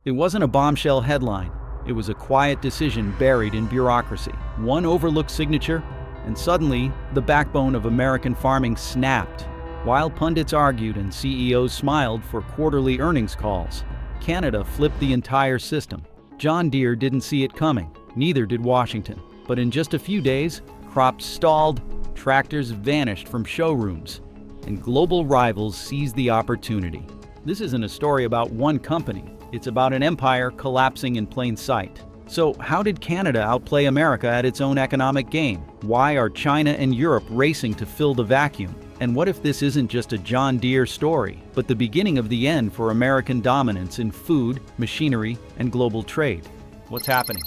It wasn't a bombshell headline. It was a quiet decision buried in bureaucracy. One overlooked signature, and suddenly, the backbone of American farming snapped. While pundits argued and CEOs smiled for quarterly earnings calls, Canada flipped the entire system. John Deere didn't see it coming, neither did Washington. But in just a few days, crops stalled, tractors vanished from showrooms, and global rivals seized the opportunity. This isn't a story about one company. It's about an empire collapsing in plain sight. So how did Canada outplay America at its own economic game? Why are China and Europe racing to fill the vacuum? And what if this isn't just a John Deere story, but the beginning of the end for American dominance in food, machinery, and global trade? What's happening?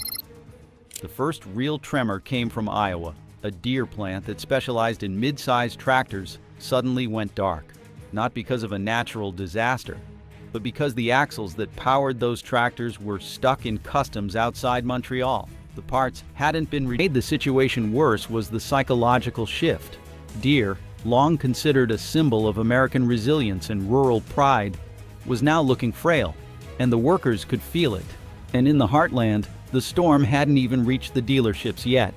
The first real tremor came from Iowa. A Deere plant that specialized in mid-sized tractors suddenly went dark. Not because of a natural disaster, but because the axles that powered those tractors were stuck in customs outside Montreal. The parts hadn't been made. The situation worse was the psychological shift. Deere, long considered a symbol of American resilience and rural pride, was now looking frail, and the workers could feel it. And in the heartland, the storm hadn't even reached the dealerships yet.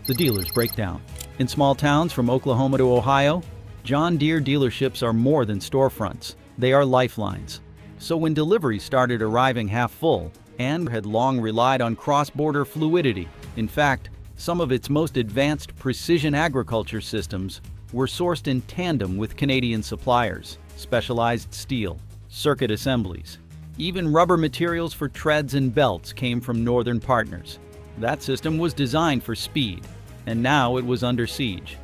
The dealers break down. In small towns from Oklahoma to Ohio, John Deere dealerships are more than storefronts. They are lifelines. So when deliveries started arriving half full, and had long relied on cross-border fluidity. In fact, some of its most advanced precision agriculture systems were sourced in tandem with Canadian suppliers, specialized steel, circuit assemblies. Even rubber materials for treads and belts came from northern partners. That system was designed for speed, and now it was under siege.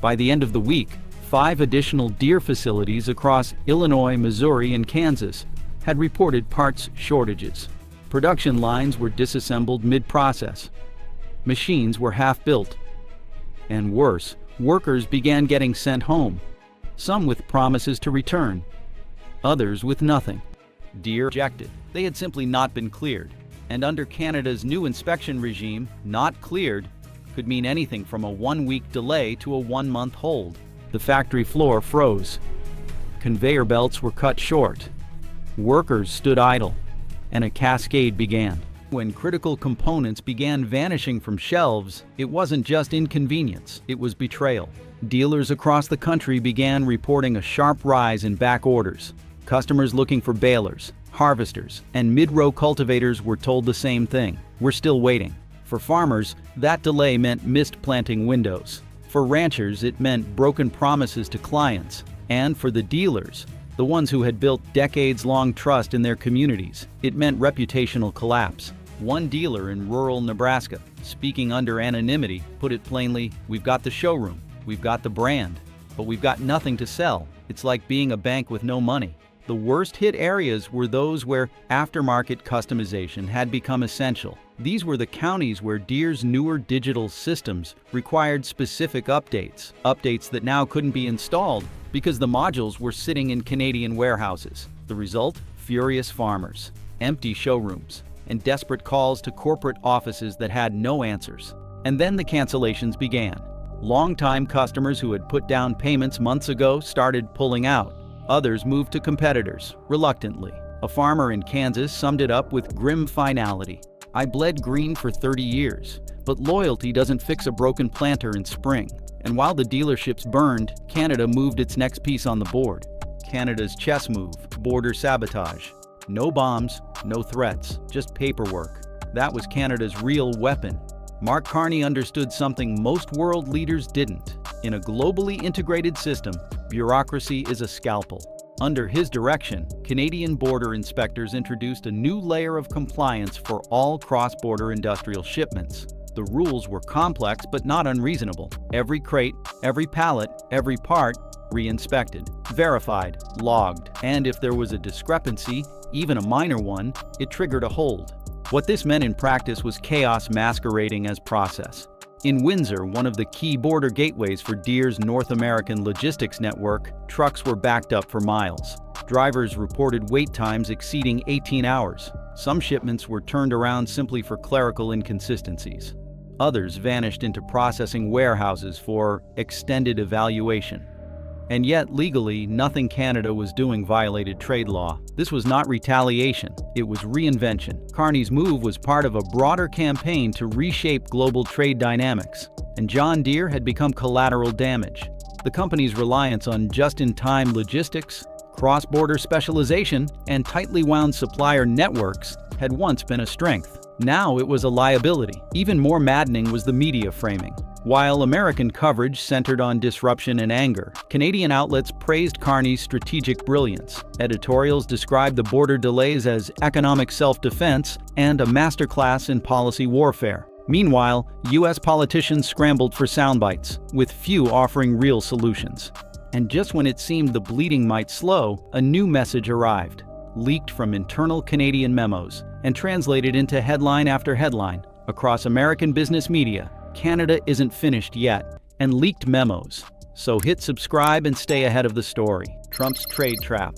By the end of the week, 5 additional Deere facilities across Illinois, Missouri, and Kansas had reported parts shortages. Production lines were disassembled mid-process. Machines were half-built. And worse, workers began getting sent home, some with promises to return, others with nothing. Deere rejected. They had simply not been cleared. And under Canada's new inspection regime, not cleared could mean anything from a 1-week delay to a 1-month hold. The factory floor froze. Conveyor belts were cut short. Workers stood idle, and a cascade began. When critical components began vanishing from shelves, it wasn't just inconvenience, it was betrayal. Dealers across the country began reporting a sharp rise in back orders. Customers looking for balers, harvesters, and mid-row cultivators were told the same thing. We're still waiting. For farmers, that delay meant missed planting windows. For ranchers, it meant broken promises to clients. And for the dealers, the ones who had built decades-long trust in their communities, it meant reputational collapse. One dealer in rural Nebraska, speaking under anonymity, put it plainly, "We've got the showroom, we've got the brand, but we've got nothing to sell. It's like being a bank with no money." The worst hit areas were those where aftermarket customization had become essential. These were the counties where Deere's newer digital systems required specific updates that now couldn't be installed because the modules were sitting in Canadian warehouses. The result? Furious farmers, empty showrooms, and desperate calls to corporate offices that had no answers. And then the cancellations began. Longtime customers who had put down payments months ago started pulling out. Others moved to competitors, reluctantly. A farmer in Kansas summed it up with grim finality. "I bled green for 30 years, but loyalty doesn't fix a broken planter in spring." And while the dealerships burned, Canada moved its next piece on the board. Canada's chess move, border sabotage. No bombs, no threats, just paperwork. That was Canada's real weapon. Mark Carney understood something most world leaders didn't. In a globally integrated system, bureaucracy is a scalpel. Under his direction, Canadian border inspectors introduced a new layer of compliance for all cross-border industrial shipments. The rules were complex but not unreasonable. Every crate, every pallet, every part, re-inspected, verified, logged. And if there was a discrepancy, even a minor one, it triggered a hold. What this meant in practice was chaos masquerading as process. In Windsor, one of the key border gateways for Deere's North American logistics network, trucks were backed up for miles. Drivers reported wait times exceeding 18 hours. Some shipments were turned around simply for clerical inconsistencies. Others vanished into processing warehouses for extended evaluation. And yet, legally, nothing Canada was doing violated trade law. This was not retaliation, it was reinvention. Carney's move was part of a broader campaign to reshape global trade dynamics, and John Deere had become collateral damage. The company's reliance on just-in-time logistics, cross-border specialization, and tightly wound supplier networks had once been a strength. Now it was a liability. Even more maddening was the media framing. While American coverage centered on disruption and anger, Canadian outlets praised Carney's strategic brilliance. Editorials described the border delays as economic self-defense and a masterclass in policy warfare. Meanwhile, U.S. politicians scrambled for soundbites, with few offering real solutions. And just when it seemed the bleeding might slow, a new message arrived, leaked from internal Canadian memos and translated into headline after headline across American business media. Canada isn't finished yet, and leaked memos. So hit subscribe and stay ahead of the story. Trump's trade trap.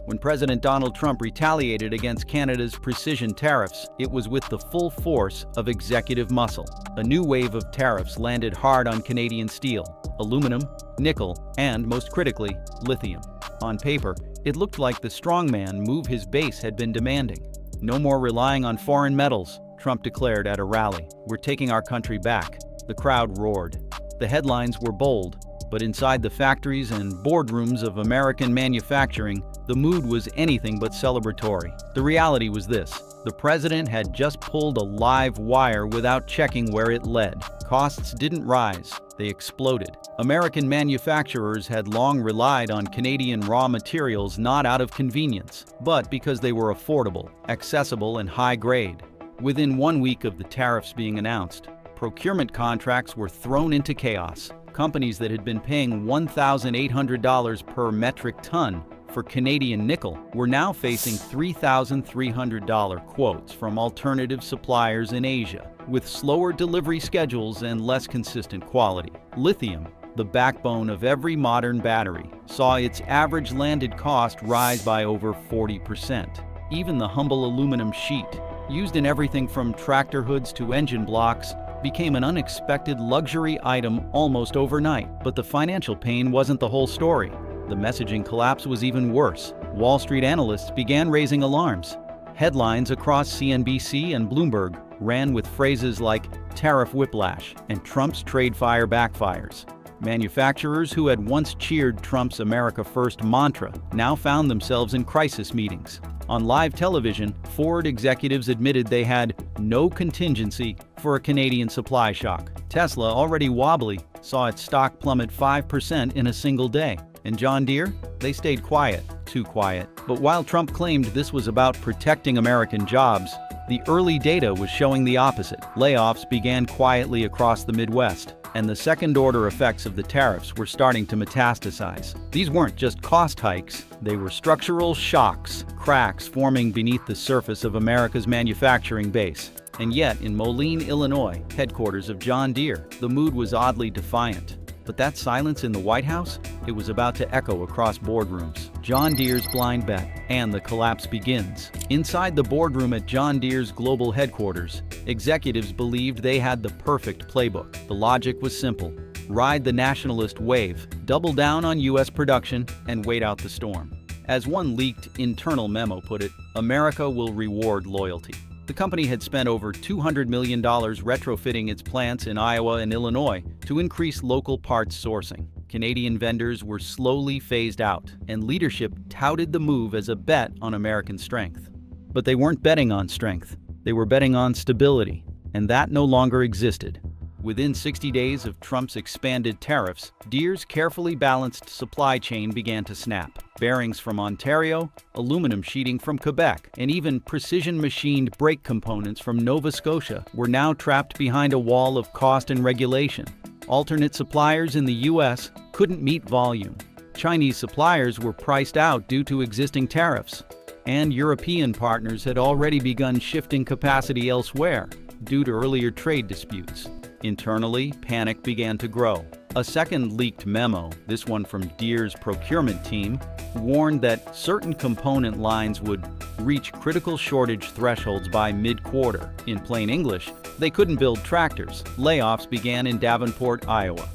When President Donald Trump retaliated against Canada's precision tariffs, it was with the full force of executive muscle. A new wave of tariffs landed hard on Canadian steel, aluminum, nickel, and, most critically, lithium. On paper, it looked like the strongman move his base had been demanding. No more relying on foreign metals, Trump declared at a rally. We're taking our country back. The crowd roared. The headlines were bold, but inside the factories and boardrooms of American manufacturing, the mood was anything but celebratory. The reality was this: the president had just pulled a live wire without checking where it led. Costs didn't rise, they exploded. American manufacturers had long relied on Canadian raw materials not out of convenience, but because they were affordable, accessible, and high grade. Within 1 week of the tariffs being announced, procurement contracts were thrown into chaos. Companies that had been paying $1,800 per metric ton for Canadian nickel were now facing $3,300 quotes from alternative suppliers in Asia, with slower delivery schedules and less consistent quality. Lithium, the backbone of every modern battery, saw its average landed cost rise by over 40%. Even the humble aluminum sheet, used in everything from tractor hoods to engine blocks, became an unexpected luxury item almost overnight. But the financial pain wasn't the whole story. The messaging collapse was even worse. Wall Street analysts began raising alarms. Headlines across CNBC and Bloomberg ran with phrases like tariff whiplash and Trump's trade fire backfires. Manufacturers who had once cheered Trump's America First mantra now found themselves in crisis meetings. On live television, Ford executives admitted they had no contingency for a Canadian supply shock. Tesla, already wobbly, saw its stock plummet 5% in a single day. And John Deere? They stayed quiet, too quiet. But while Trump claimed this was about protecting American jobs, the early data was showing the opposite. Layoffs began quietly across the Midwest, and the second-order effects of the tariffs were starting to metastasize. These weren't just cost hikes, they were structural shocks, cracks forming beneath the surface of America's manufacturing base. And yet, in Moline, Illinois, headquarters of John Deere, the mood was oddly defiant. But that silence in the White House? It was about to echo across boardrooms. John Deere's blind bet, and the collapse begins. Inside the boardroom at John Deere's global headquarters, executives believed they had the perfect playbook. The logic was simple: ride the nationalist wave, double down on U.S. production, and wait out the storm. As one leaked internal memo put it, America will reward loyalty. The company had spent over $200 million retrofitting its plants in Iowa and Illinois to increase local parts sourcing. Canadian vendors were slowly phased out, and leadership touted the move as a bet on American strength. But they weren't betting on strength. They were betting on stability, and that no longer existed. Within 60 days of Trump's expanded tariffs, Deere's carefully balanced supply chain began to snap. Bearings from Ontario, aluminum sheeting from Quebec, and even precision-machined brake components from Nova Scotia were now trapped behind a wall of cost and regulation. Alternate suppliers in the U.S. couldn't meet volume. Chinese suppliers were priced out due to existing tariffs, and European partners had already begun shifting capacity elsewhere due to earlier trade disputes. Internally, panic began to grow. A second leaked memo, this one from Deere's procurement team, warned that certain component lines would reach critical shortage thresholds by mid-quarter. In plain English, they couldn't build tractors. Layoffs began in Davenport, Iowa.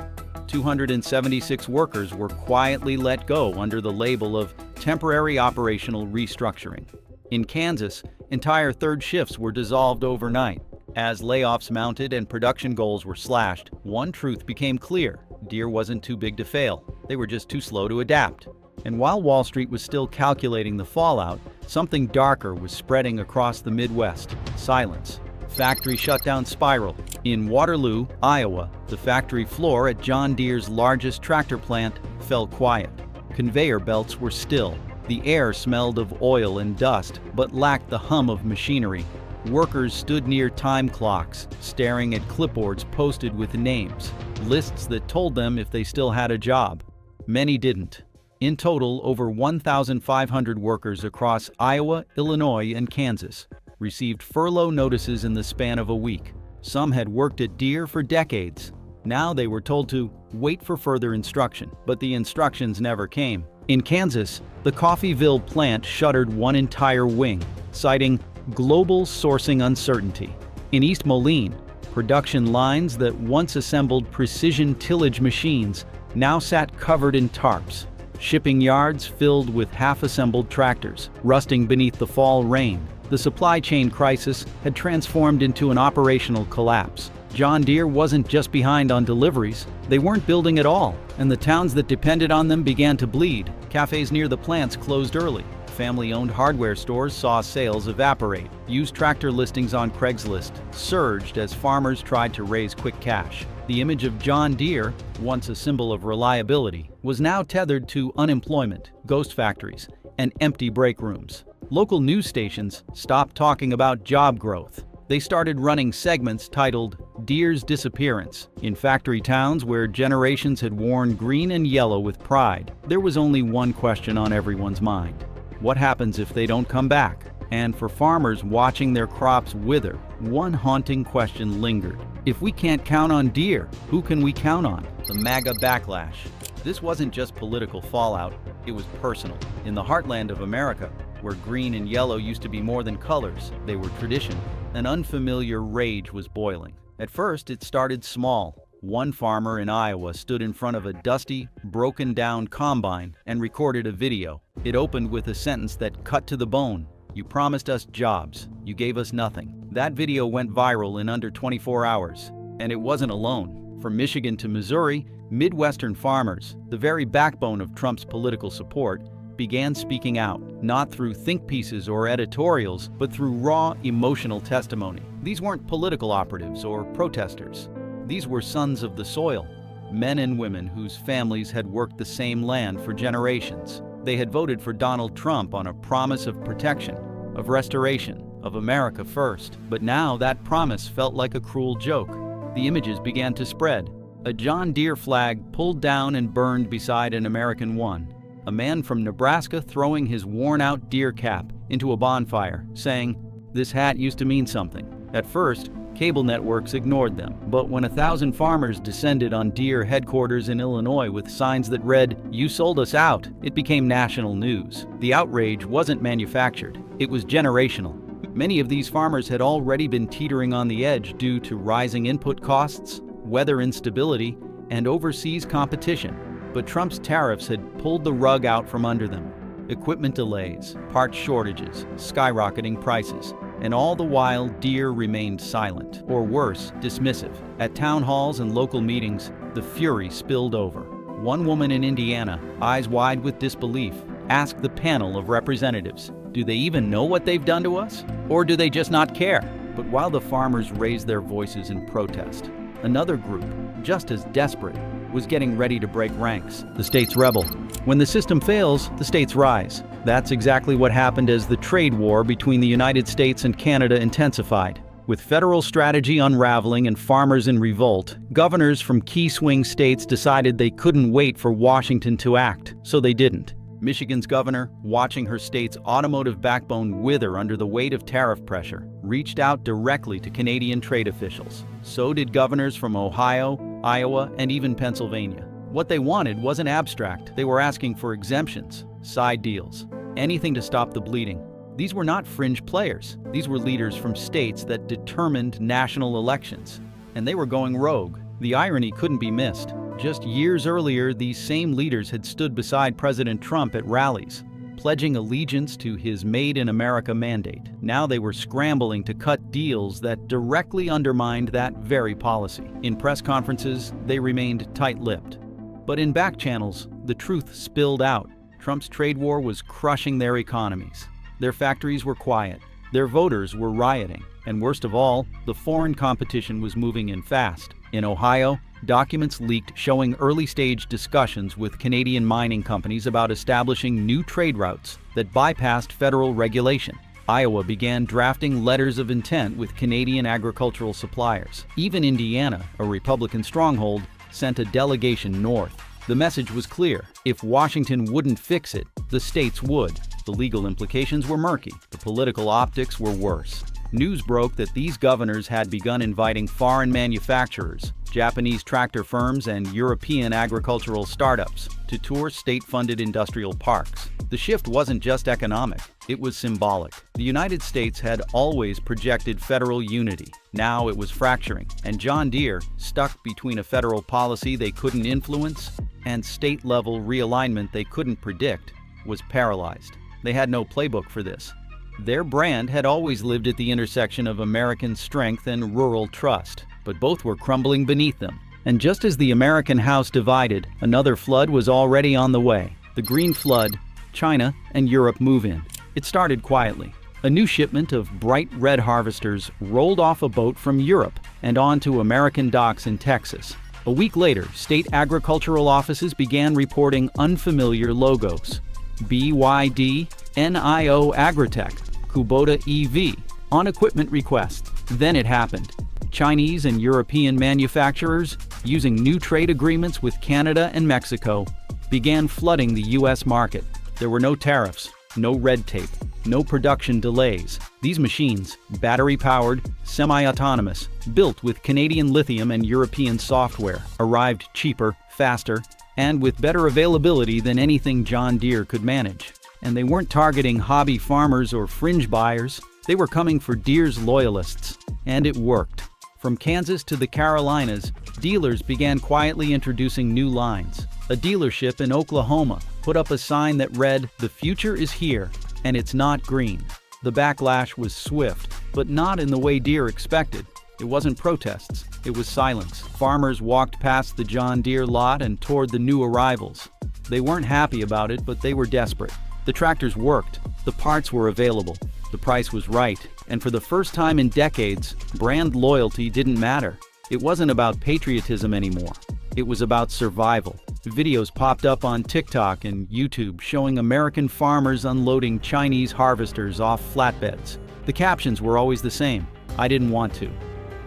276 workers were quietly let go under the label of temporary operational restructuring. In Kansas, entire third shifts were dissolved overnight. As layoffs mounted and production goals were slashed, one truth became clear: Deere wasn't too big to fail. They were just too slow to adapt. And while Wall Street was still calculating the fallout, something darker was spreading across the Midwest: silence. Factory shutdown spiral. In Waterloo, Iowa, the factory floor at John Deere's largest tractor plant fell quiet. Conveyor belts were still. The air smelled of oil and dust, but lacked the hum of machinery. Workers stood near time clocks, staring at clipboards posted with names, lists that told them if they still had a job. Many didn't. In total, over 1,500 workers across Iowa, Illinois, and Kansas received furlough notices in the span of a week. Some had worked at Deere for decades. Now they were told to wait for further instruction, but the instructions never came. In Kansas, the Coffeyville plant shuttered one entire wing, citing global sourcing uncertainty. In East Moline, production lines that once assembled precision tillage machines now sat covered in tarps. Shipping yards filled with half-assembled tractors, rusting beneath the fall rain. The supply chain crisis had transformed into an operational collapse. John Deere wasn't just behind on deliveries, they weren't building at all, and the towns that depended on them began to bleed. Cafes near the plants closed early. Family-owned hardware stores saw sales evaporate. Used tractor listings on Craigslist surged as farmers tried to raise quick cash. The image of John Deere, once a symbol of reliability, was now tethered to unemployment, ghost factories, and empty break rooms. Local news stations stopped talking about job growth. They started running segments titled Deere's Disappearance. In factory towns where generations had worn green and yellow with pride, there was only one question on everyone's mind: what happens if they don't come back? And for farmers watching their crops wither, one haunting question lingered: if we can't count on Deere, who can we count on? The MAGA backlash. This wasn't just political fallout, it was personal. In the heartland of America, where green and yellow used to be more than colors, they were tradition, an unfamiliar rage was boiling. At first, it started small. One farmer in Iowa stood in front of a dusty, broken-down combine and recorded a video. It opened with a sentence that cut to the bone: "You promised us jobs. You gave us nothing." That video went viral in under 24 hours. And it wasn't alone. From Michigan to Missouri, Midwestern farmers, the very backbone of Trump's political support, began speaking out, not through think pieces or editorials, but through raw, emotional testimony. These weren't political operatives or protesters. These were sons of the soil, men and women whose families had worked the same land for generations. They had voted for Donald Trump on a promise of protection, of restoration, of America first. But now that promise felt like a cruel joke. The images began to spread. A John Deere flag pulled down and burned beside an American one. A man from Nebraska throwing his worn-out Deere cap into a bonfire, saying, "This hat used to mean something." At first, cable networks ignored them, but when 1,000 farmers descended on Deere headquarters in Illinois with signs that read, "You sold us out," it became national news. The outrage wasn't manufactured, it was generational. Many of these farmers had already been teetering on the edge due to rising input costs, weather instability, and overseas competition. But Trump's tariffs had pulled the rug out from under them. Equipment delays, parts shortages, skyrocketing prices, and all the while Deere remained silent, or worse, dismissive. At town halls and local meetings, the fury spilled over. One woman in Indiana, eyes wide with disbelief, asked the panel of representatives, "Do they even know what they've done to us? Or do they just not care?" But while the farmers raised their voices in protest, another group, just as desperate, was getting ready to break ranks: the states rebel. When the system fails, the states rise. That's exactly what happened as the trade war between the United States and Canada intensified. With federal strategy unraveling and farmers in revolt, governors from key swing states decided they couldn't wait for Washington to act, so they didn't. Michigan's governor, watching her state's automotive backbone wither under the weight of tariff pressure, reached out directly to Canadian trade officials. So did governors from Ohio, Iowa, and even Pennsylvania. What they wanted wasn't abstract. They were asking for exemptions, side deals, anything to stop the bleeding. These were not fringe players. These were leaders from states that determined national elections. And they were going rogue. The irony couldn't be missed. Just years earlier, these same leaders had stood beside President Trump at rallies, pledging allegiance to his Made in America mandate. Now they were scrambling to cut deals that directly undermined that very policy. In press conferences, they remained tight-lipped. But in back channels, the truth spilled out. Trump's trade war was crushing their economies. Their factories were quiet. Their voters were rioting. And worst of all, the foreign competition was moving in fast. In Ohio, documents leaked showing early-stage discussions with Canadian mining companies about establishing new trade routes that bypassed federal regulation. Iowa began drafting letters of intent with Canadian agricultural suppliers. Even Indiana, a Republican stronghold, sent a delegation north. The message was clear. If Washington wouldn't fix it, the states would. The legal implications were murky. The political optics were worse. News broke that these governors had begun inviting foreign manufacturers, Japanese tractor firms, and European agricultural startups to tour state-funded industrial parks. The shift wasn't just economic, it was symbolic. The United States had always projected federal unity. Now it was fracturing, and John Deere, stuck between a federal policy they couldn't influence and state-level realignment they couldn't predict, was paralyzed. They had no playbook for this. Their brand had always lived at the intersection of American strength and rural trust, but both were crumbling beneath them. And just as the American house divided, another flood was already on the way. The Green Flood, China, and Europe move in. It started quietly. A new shipment of bright red harvesters rolled off a boat from Europe and onto American docks in Texas. A week later, state agricultural offices began reporting unfamiliar logos. BYD, NIO Agritech, Kubota EV, on equipment request. Then it happened. Chinese and European manufacturers, using new trade agreements with Canada and Mexico, began flooding the U.S. market. There were no tariffs, no red tape, no production delays. These machines, battery-powered, semi-autonomous, built with Canadian lithium and European software, arrived cheaper, faster, and with better availability than anything John Deere could manage. And they weren't targeting hobby farmers or fringe buyers. They were coming for Deere's loyalists. And it worked. From Kansas to the Carolinas, dealers began quietly introducing new lines. A dealership in Oklahoma put up a sign that read, "The future is here, and it's not green." The backlash was swift, but not in the way Deere expected. It wasn't protests, it was silence. Farmers walked past the John Deere lot and toward the new arrivals. They weren't happy about it, but they were desperate. The tractors worked, the parts were available, the price was right, and for the first time in decades, brand loyalty didn't matter. It wasn't about patriotism anymore. It was about survival. Videos popped up on TikTok and YouTube showing American farmers unloading Chinese harvesters off flatbeds. The captions were always the same: "I didn't want to.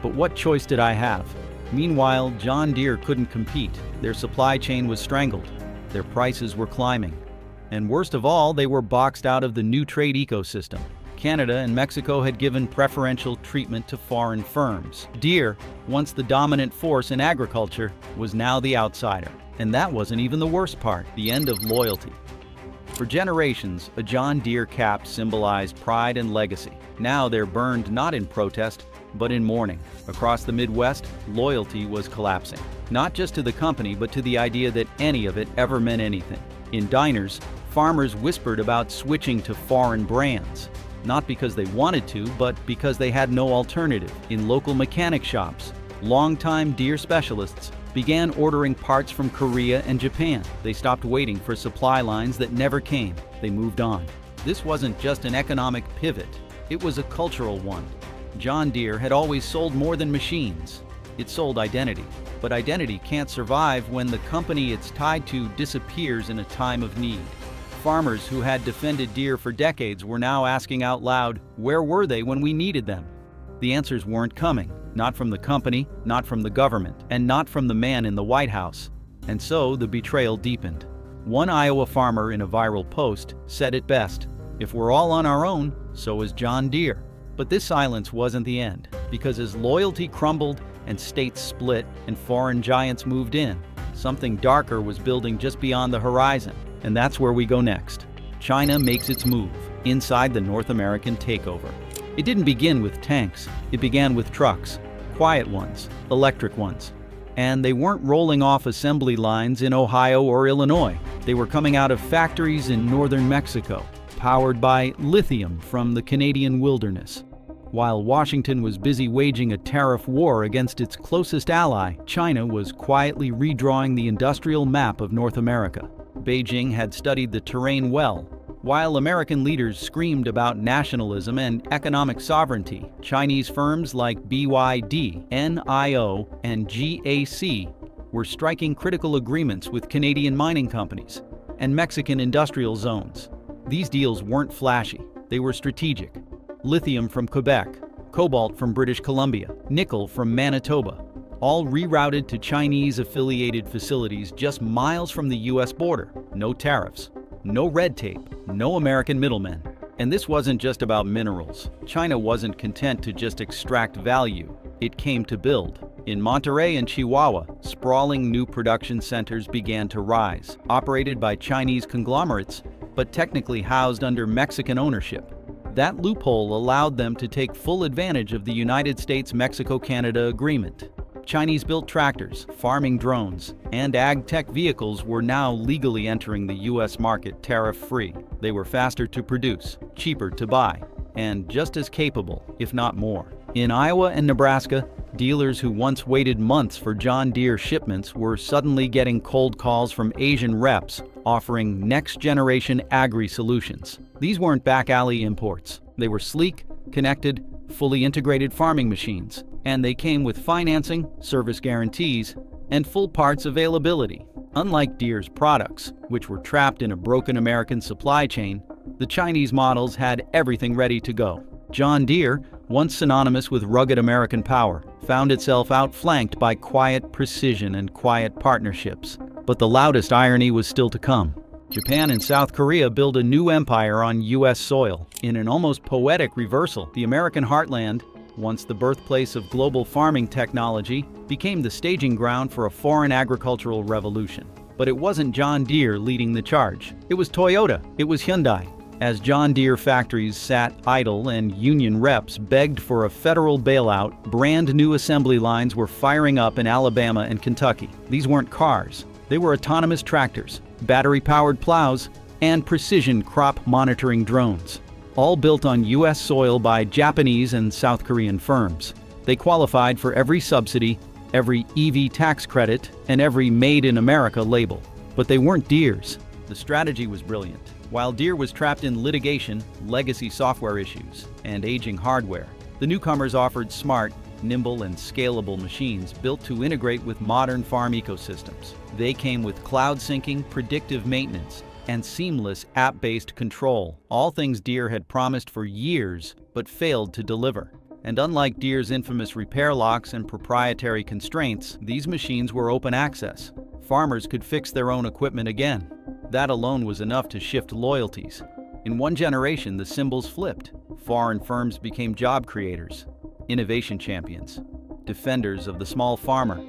But what choice did I have?" Meanwhile, John Deere couldn't compete. Their supply chain was strangled. Their prices were climbing. And worst of all, they were boxed out of the new trade ecosystem. Canada and Mexico had given preferential treatment to foreign firms. Deere, once the dominant force in agriculture, was now the outsider. And that wasn't even the worst part, the end of loyalty. For generations, a John Deere cap symbolized pride and legacy. Now they're burned not in protest, but in mourning. Across the Midwest, loyalty was collapsing. Not just to the company, but to the idea that any of it ever meant anything. In diners, farmers whispered about switching to foreign brands. Not because they wanted to, but because they had no alternative. In local mechanic shops, longtime Deere specialists began ordering parts from Korea and Japan. They stopped waiting for supply lines that never came. They moved on. This wasn't just an economic pivot, it was a cultural one. John Deere had always sold more than machines. It sold identity. But identity can't survive when the company it's tied to disappears in a time of need. Farmers who had defended Deere for decades were now asking out loud, where were they when we needed them? The answers weren't coming, not from the company, not from the government, and not from the man in the White House. And so the betrayal deepened. One Iowa farmer in a viral post said it best: "If we're all on our own, so is John Deere." But this silence wasn't the end, because as loyalty crumbled and states split and foreign giants moved in, something darker was building just beyond the horizon. And that's where we go next. China makes its move inside the North American takeover. It didn't begin with tanks. It began with trucks, quiet ones, electric ones. And they weren't rolling off assembly lines in Ohio or Illinois. They were coming out of factories in northern Mexico, powered by lithium from the Canadian wilderness. While Washington was busy waging a tariff war against its closest ally, China was quietly redrawing the industrial map of North America. Beijing had studied the terrain well. While American leaders screamed about nationalism and economic sovereignty, Chinese firms like BYD, NIO, and GAC were striking critical agreements with Canadian mining companies and Mexican industrial zones. These deals weren't flashy, they were strategic. Lithium from Quebec, cobalt from British Columbia, nickel from Manitoba, all rerouted to Chinese-affiliated facilities just miles from the US border. No tariffs, no red tape, no American middlemen. And this wasn't just about minerals. China wasn't content to just extract value. It came to build. In Monterrey and Chihuahua, sprawling new production centers began to rise, operated by Chinese conglomerates, but technically housed under Mexican ownership. That loophole allowed them to take full advantage of the United States-Mexico-Canada Agreement. Chinese-built tractors, farming drones, and ag-tech vehicles were now legally entering the U.S. market tariff-free. They were faster to produce, cheaper to buy, and just as capable, if not more. In Iowa and Nebraska, dealers who once waited months for John Deere shipments were suddenly getting cold calls from Asian reps offering next-generation agri-solutions. These weren't back-alley imports. They were sleek, connected, fully integrated farming machines, and they came with financing, service guarantees, and full parts availability. Unlike Deere's products, which were trapped in a broken American supply chain, the Chinese models had everything ready to go. John Deere, once synonymous with rugged American power, found itself outflanked by quiet precision and quiet partnerships. But the loudest irony was still to come. Japan and South Korea built a new empire on U.S. soil. In an almost poetic reversal, the American heartland, once the birthplace of global farming technology, became the staging ground for a foreign agricultural revolution. But it wasn't John Deere leading the charge. It was Toyota. It was Hyundai. As John Deere factories sat idle and union reps begged for a federal bailout, brand new assembly lines were firing up in Alabama and Kentucky. These weren't cars. They were autonomous tractors, battery-powered plows, and precision crop monitoring drones, all built on U.S. soil by Japanese and South Korean firms. They qualified for every subsidy, every EV tax credit, and every Made in America label. But they weren't Deere's. The strategy was brilliant. While Deere was trapped in litigation, legacy software issues, and aging hardware, the newcomers offered smart, nimble, and scalable machines built to integrate with modern farm ecosystems. They came with cloud syncing, predictive maintenance, and seamless app-based control, all things Deere had promised for years but failed to deliver. And unlike Deere's infamous repair locks and proprietary constraints, these machines were open access. Farmers could fix their own equipment again. That alone was enough to shift loyalties. In one generation, the symbols flipped. Foreign firms became job creators, innovation champions, defenders of the small farmer.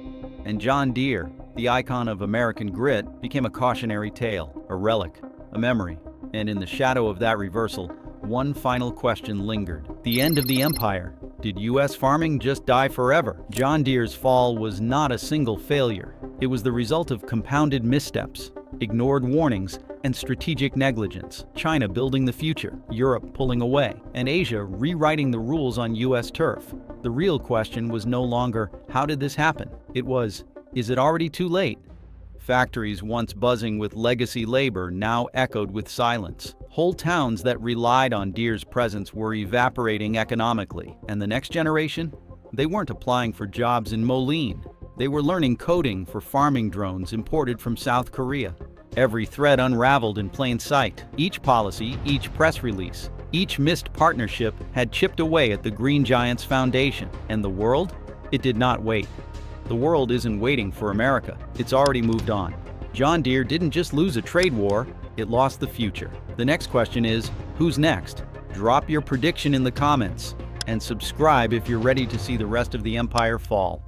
And John Deere, the icon of American grit, became a cautionary tale, a relic, a memory. And in the shadow of that reversal, one final question lingered. The end of the empire. Did U.S. farming just die forever? John Deere's fall was not a single failure. It was the result of compounded missteps, ignored warnings, and strategic negligence. China building the future, Europe pulling away, and Asia rewriting the rules on U.S. turf. The real question was no longer, how did this happen? It was, is it already too late? Factories once buzzing with legacy labor now echoed with silence. Whole towns that relied on Deere's presence were evaporating economically. And the next generation? They weren't applying for jobs in Moline. They were learning coding for farming drones imported from South Korea. Every thread unraveled in plain sight. Each policy, each press release, each missed partnership had chipped away at the Green Giant's foundation. And the world? It did not wait. The world isn't waiting for America. It's already moved on. John Deere didn't just lose a trade war, it lost the future. The next question is, who's next? Drop your prediction in the comments and subscribe if you're ready to see the rest of the empire fall.